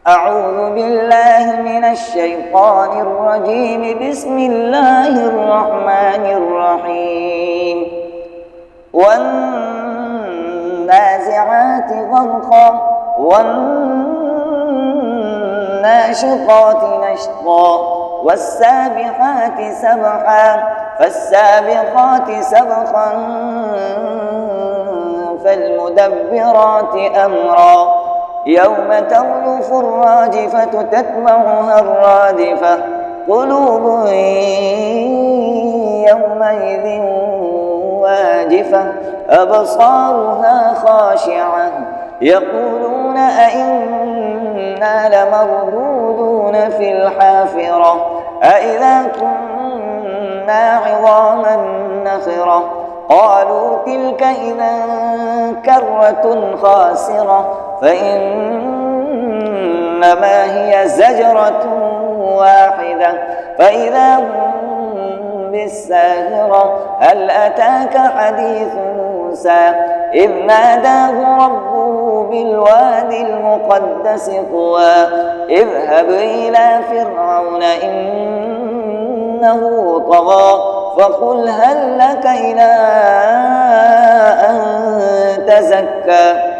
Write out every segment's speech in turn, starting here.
أعوذ بالله من الشيطان الرجيم. بسم الله الرحمن الرحيم. والنازعات غرقا والناشطات نشطا والسابحات سبحا فالسابقات سبقا فالمدبرات أمرا يوم ترجف الراجفة تتبعها الرادفة قلوب يومئذ واجفة أبصارها خاشعة يقولون أئنا لمردودون في الحافرة أئذا كنا عظاما نخرة قالوا تلك إذا كرة خاسرة فإنما هي زجرة واحدة فإذا هم بالساهرة هل أتاك حديث موسى إذ ناداه ربه بالوادي المقدس طوى اذهب إلى فرعون إنه طغى فقل هل لك إلى أن تزكى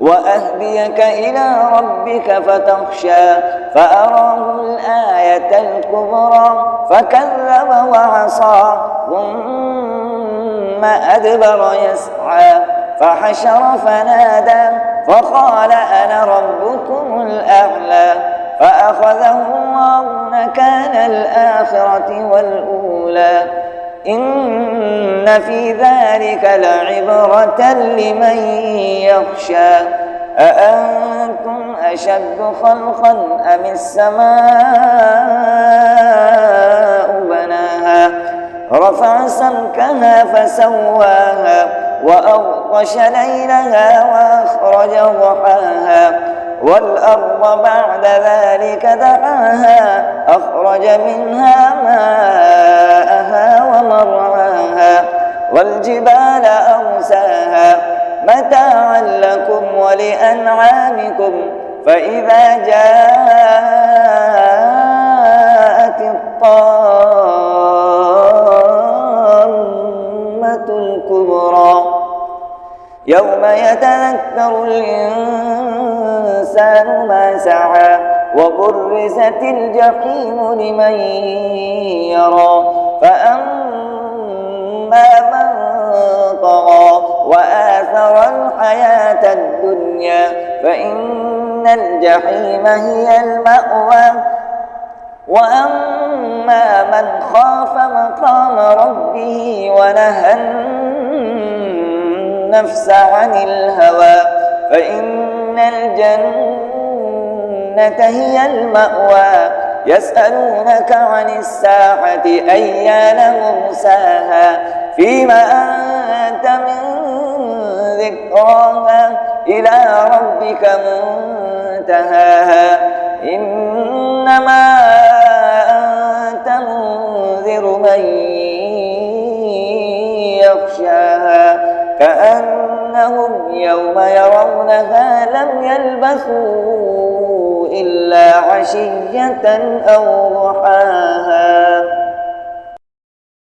وأهديك إلى ربك فتخشى فأراه الآية الكبرى فكذب وعصى ثم أدبر يسعى فحشر فنادى فقال أنا ربكم الأعلى فأخذه الله نكال الآخرة والأولى إن في ذلك لعبرة لمن يخشى أأنتم أشد خلقا أم السماء بناها رفع سمكها فسواها وأغطش ليلها وأخرج ضحاها والأرض بعد ذلك دحاها أخرج منها ماءها ومرعاها والجبال أرساها متاعا لكم ولأنعامكم فإذا جاءت الطامة الكبرى يوم يتذكر الإنسان ما سعى وبرزت الجحيم لمن يرى فأما من طغى وآثر الحياة الدنيا فإن الجحيم هي المأوى وأما من خاف مقام ربه ونهى النفس عن الهوى فإن الجنة هي المأوى يسألونك عن الساعة أيان مرساها فيما أنت من ذكراها إلى ربك منتهاها إنما أنت منذر من يخشاها كأنهم يوم يرونها لم يلبثوا إلا عشية أو ضحاها.